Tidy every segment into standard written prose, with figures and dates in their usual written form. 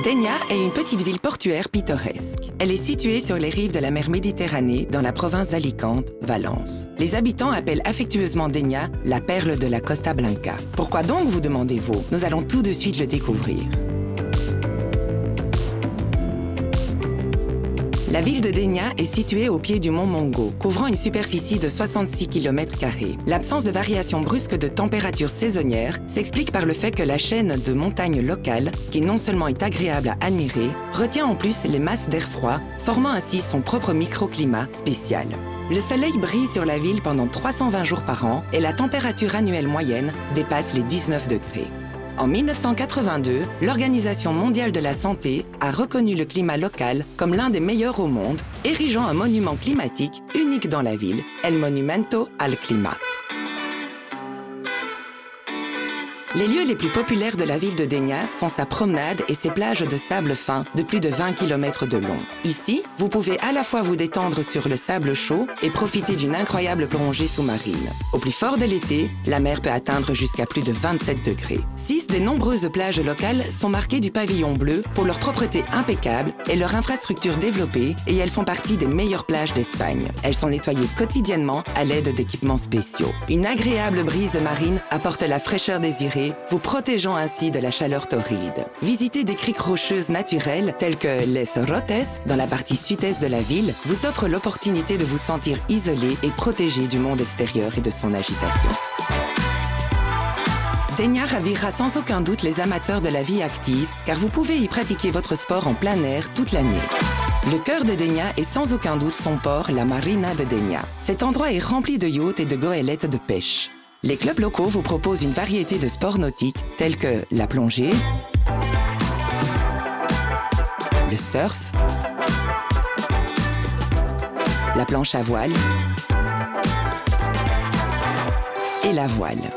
Dénia est une petite ville portuaire pittoresque. Elle est située sur les rives de la mer Méditerranée, dans la province d'Alicante, Valence. Les habitants appellent affectueusement Dénia la perle de la Costa Blanca. Pourquoi donc, vous demandez-vous? Nous allons tout de suite le découvrir. La ville de Dénia est située au pied du mont Mongo, couvrant une superficie de 66 km². L'absence de variation brusque de température saisonnière s'explique par le fait que la chaîne de montagnes locales, qui non seulement est agréable à admirer, retient en plus les masses d'air froid, formant ainsi son propre microclimat spécial. Le soleil brille sur la ville pendant 320 jours par an et la température annuelle moyenne dépasse les 19 degrés. En 1982, l'Organisation mondiale de la santé a reconnu le climat local comme l'un des meilleurs au monde, érigeant un monument climatique unique dans la ville, El Monumento al Clima. Les lieux les plus populaires de la ville de Dénia sont sa promenade et ses plages de sable fin de plus de 20 km de long. Ici, vous pouvez à la fois vous détendre sur le sable chaud et profiter d'une incroyable plongée sous-marine. Au plus fort de l'été, la mer peut atteindre jusqu'à plus de 27 degrés. 6 des nombreuses plages locales sont marquées du pavillon bleu pour leur propreté impeccable et leur infrastructure développée, et elles font partie des meilleures plages d'Espagne. Elles sont nettoyées quotidiennement à l'aide d'équipements spéciaux. Une agréable brise marine apporte la fraîcheur désirée, vous protégeant ainsi de la chaleur torride. Visiter des criques rocheuses naturelles telles que Les Rotes, dans la partie sud-est de la ville, vous offre l'opportunité de vous sentir isolé et protégé du monde extérieur et de son agitation. Dénia ravira sans aucun doute les amateurs de la vie active, car vous pouvez y pratiquer votre sport en plein air toute l'année. Le cœur de Dénia est sans aucun doute son port, la Marina de Dénia. Cet endroit est rempli de yachts et de goélettes de pêche. Les clubs locaux vous proposent une variété de sports nautiques tels que la plongée, le surf, la planche à voile et la voile.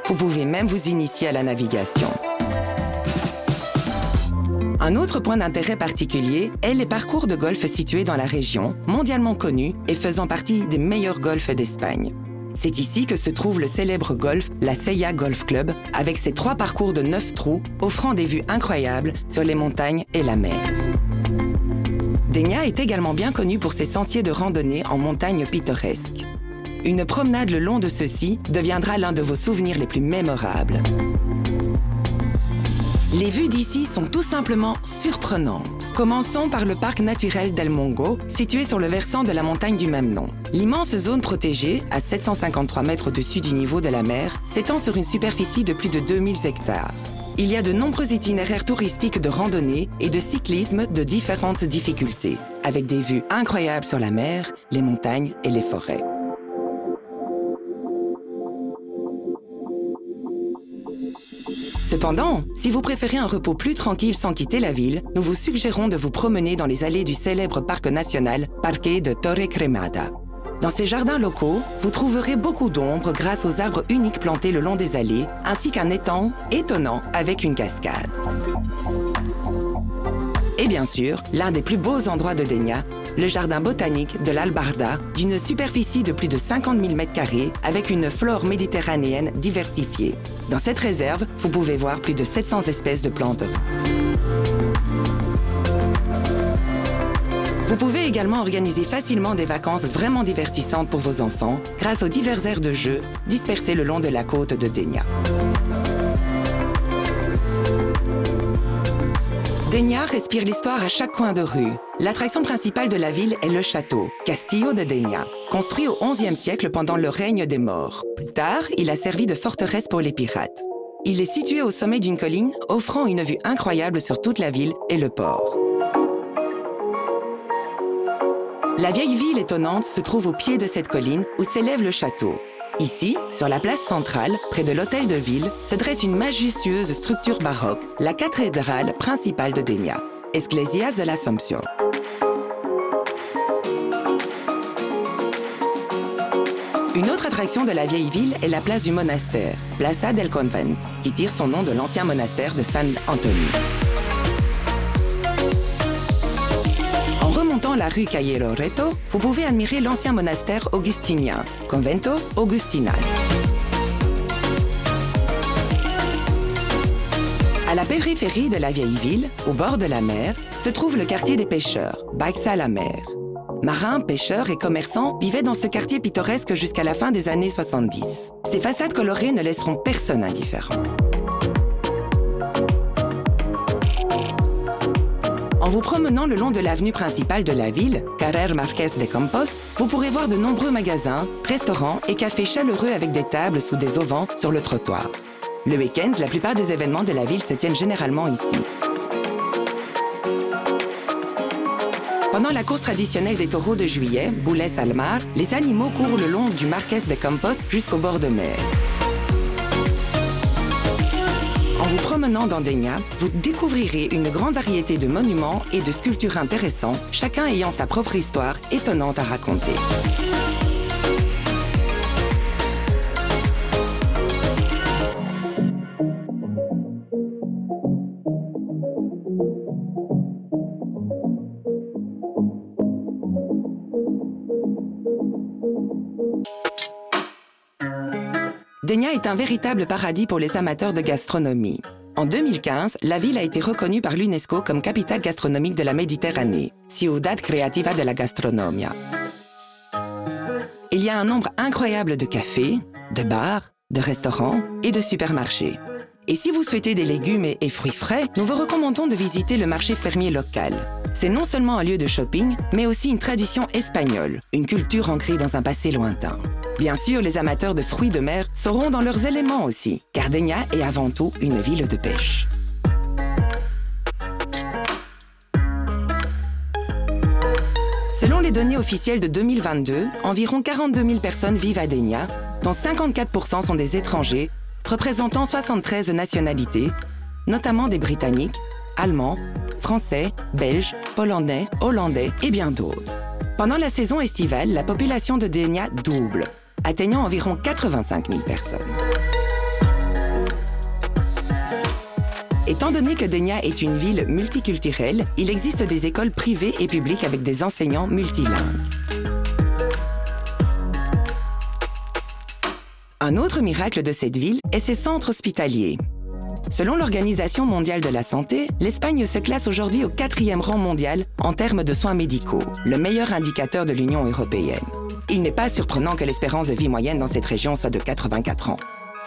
Vous pouvez même vous initier à la navigation. Un autre point d'intérêt particulier est les parcours de golf situés dans la région, mondialement connus et faisant partie des meilleurs golfs d'Espagne. C'est ici que se trouve le célèbre golf, la Sella Golf Club, avec ses 3 parcours de 9 trous, offrant des vues incroyables sur les montagnes et la mer. Dénia est également bien connue pour ses sentiers de randonnée en montagne pittoresques. Une promenade le long de ceux-ci deviendra l'un de vos souvenirs les plus mémorables. Les vues d'ici sont tout simplement surprenantes. Commençons par le parc naturel d'El Mongo, situé sur le versant de la montagne du même nom. L'immense zone protégée, à 753 mètres au-dessus du niveau de la mer, s'étend sur une superficie de plus de 2000 hectares. Il y a de nombreux itinéraires touristiques de randonnée et de cyclisme de différentes difficultés, avec des vues incroyables sur la mer, les montagnes et les forêts. Cependant, si vous préférez un repos plus tranquille sans quitter la ville, nous vous suggérons de vous promener dans les allées du célèbre parc national Parque de Torre Cremada. Dans ces jardins locaux, vous trouverez beaucoup d'ombre grâce aux arbres uniques plantés le long des allées, ainsi qu'un étang étonnant avec une cascade. Et bien sûr, l'un des plus beaux endroits de Dénia, le jardin botanique de l'Albarda, d'une superficie de plus de 50 000 m² avec une flore méditerranéenne diversifiée. Dans cette réserve, vous pouvez voir plus de 700 espèces de plantes. Vous pouvez également organiser facilement des vacances vraiment divertissantes pour vos enfants grâce aux divers aires de jeu dispersés le long de la côte de Dénia. Dénia respire l'histoire à chaque coin de rue. L'attraction principale de la ville est le château, Castillo de Dénia, construit au XIe siècle pendant le règne des Maures. Plus tard, il a servi de forteresse pour les pirates. Il est situé au sommet d'une colline, offrant une vue incroyable sur toute la ville et le port. La vieille ville étonnante se trouve au pied de cette colline où s'élève le château. Ici, sur la place centrale, près de l'hôtel de ville, se dresse une majestueuse structure baroque, la cathédrale principale de Dénia, Esglésias de l'Assomption. Une autre attraction de la vieille ville est la place du monastère, Plaza del Convent, qui tire son nom de l'ancien monastère de San Antonio. En remontant la rue Calle Loreto, vous pouvez admirer l'ancien monastère augustinien, Convento Augustinas. la périphérie de la vieille ville, au bord de la mer, se trouve le quartier des pêcheurs, Baixa la mer. Marins, pêcheurs et commerçants vivaient dans ce quartier pittoresque jusqu'à la fin des années 70. Ces façades colorées ne laisseront personne indifférent. En vous promenant le long de l'avenue principale de la ville, Carrer Marquès de Campos, vous pourrez voir de nombreux magasins, restaurants et cafés chaleureux avec des tables sous des auvents sur le trottoir. Le week-end, la plupart des événements de la ville se tiennent généralement ici. Pendant la course traditionnelle des taureaux de juillet, Boules al Mar, les animaux courent le long du Marquès de Campos jusqu'au bord de mer. En vous promenant dans Dénia, vous découvrirez une grande variété de monuments et de sculptures intéressants, chacun ayant sa propre histoire étonnante à raconter. Dénia est un véritable paradis pour les amateurs de gastronomie. En 2015, la ville a été reconnue par l'UNESCO comme capitale gastronomique de la Méditerranée, Ciudad Creativa de la Gastronomia. Il y a un nombre incroyable de cafés, de bars, de restaurants et de supermarchés. Et si vous souhaitez des légumes et fruits frais, nous vous recommandons de visiter le marché fermier local. C'est non seulement un lieu de shopping, mais aussi une tradition espagnole, une culture ancrée dans un passé lointain. Bien sûr, les amateurs de fruits de mer seront dans leurs éléments aussi, car Dénia est avant tout une ville de pêche. Selon les données officielles de 2022, environ 42 000 personnes vivent à Dénia, dont 54% sont des étrangers, représentant 73 nationalités, notamment des Britanniques, Allemands, Français, Belges, Polonais, Hollandais et bien d'autres. Pendant la saison estivale, la population de Dénia double, atteignant environ 85 000 personnes. Étant donné que Dénia est une ville multiculturelle, il existe des écoles privées et publiques avec des enseignants multilingues. Un autre miracle de cette ville est ses centres hospitaliers. Selon l'Organisation mondiale de la santé, l'Espagne se classe aujourd'hui au 4e rang mondial en termes de soins médicaux, le meilleur indicateur de l'Union européenne. Il n'est pas surprenant que l'espérance de vie moyenne dans cette région soit de 84 ans.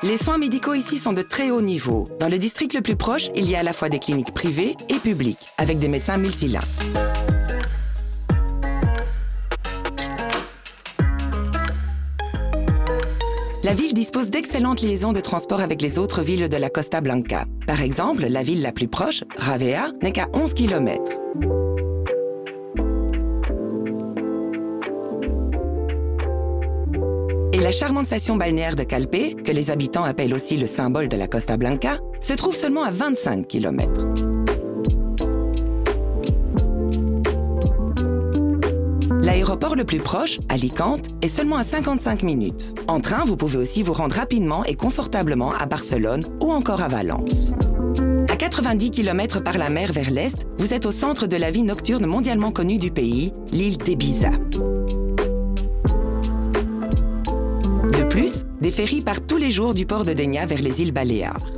Les soins médicaux ici sont de très haut niveau. Dans le district le plus proche, il y a à la fois des cliniques privées et publiques, avec des médecins multilingues. La ville dispose d'excellentes liaisons de transport avec les autres villes de la Costa Blanca. Par exemple, la ville la plus proche, Ravea, n'est qu'à 11 km. Et la charmante station balnéaire de Calpe, que les habitants appellent aussi le symbole de la Costa Blanca, se trouve seulement à 25 km. L'aéroport le plus proche, Alicante, est seulement à 55 minutes. En train, vous pouvez aussi vous rendre rapidement et confortablement à Barcelone ou encore à Valence. À 90 km par la mer vers l'est, vous êtes au centre de la vie nocturne mondialement connue du pays, l'île d'Ibiza. De plus, des ferries partent tous les jours du port de Dénia vers les îles Baléares.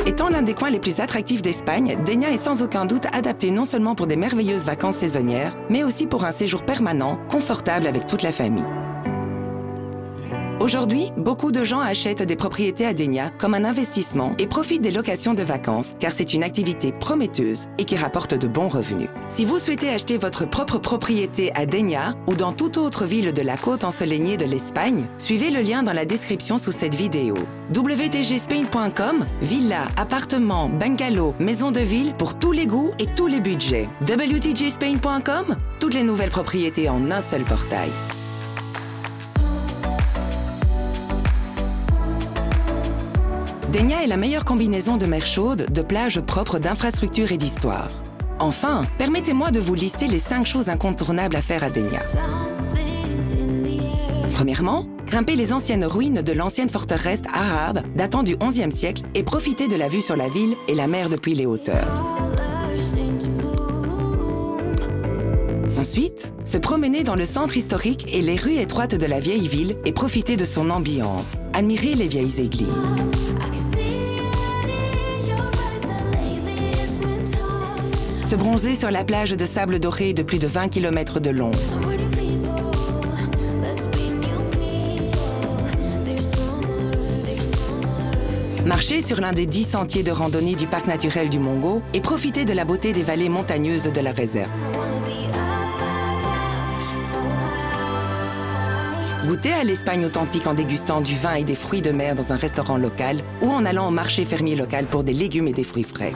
Étant l'un des coins les plus attractifs d'Espagne, Dénia est sans aucun doute adapté non seulement pour des merveilleuses vacances saisonnières, mais aussi pour un séjour permanent, confortable avec toute la famille. Aujourd'hui, beaucoup de gens achètent des propriétés à Dénia comme un investissement et profitent des locations de vacances, car c'est une activité prometteuse et qui rapporte de bons revenus. Si vous souhaitez acheter votre propre propriété à Dénia ou dans toute autre ville de la côte ensoleillée de l'Espagne, suivez le lien dans la description sous cette vidéo. WTGspain.com, villa, appartements, bungalows, maisons de ville pour tous les goûts et tous les budgets. WTGspain.com, toutes les nouvelles propriétés en un seul portail. Dénia est la meilleure combinaison de mer chaude, de plages propres, d'infrastructures et d'histoire. Enfin, permettez-moi de vous lister les 5 choses incontournables à faire à Dénia. Premièrement, grimper les anciennes ruines de l'ancienne forteresse arabe datant du XIe siècle et profiter de la vue sur la ville et la mer depuis les hauteurs. Ensuite, se promener dans le centre historique et les rues étroites de la vieille ville et profiter de son ambiance. Admirer les vieilles églises. Se bronzer sur la plage de sable doré de plus de 20 km de long. Marcher sur l'un des 10 sentiers de randonnée du parc naturel du Mongo et profiter de la beauté des vallées montagneuses de la réserve. Goûter à l'Espagne authentique en dégustant du vin et des fruits de mer dans un restaurant local ou en allant au marché fermier local pour des légumes et des fruits frais.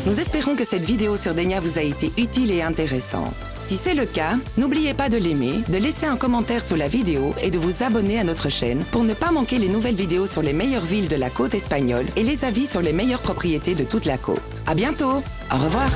Nous espérons que cette vidéo sur Dénia vous a été utile et intéressante. Si c'est le cas, n'oubliez pas de l'aimer, de laisser un commentaire sous la vidéo et de vous abonner à notre chaîne pour ne pas manquer les nouvelles vidéos sur les meilleures villes de la côte espagnole et les avis sur les meilleures propriétés de toute la côte. À bientôt! Au revoir!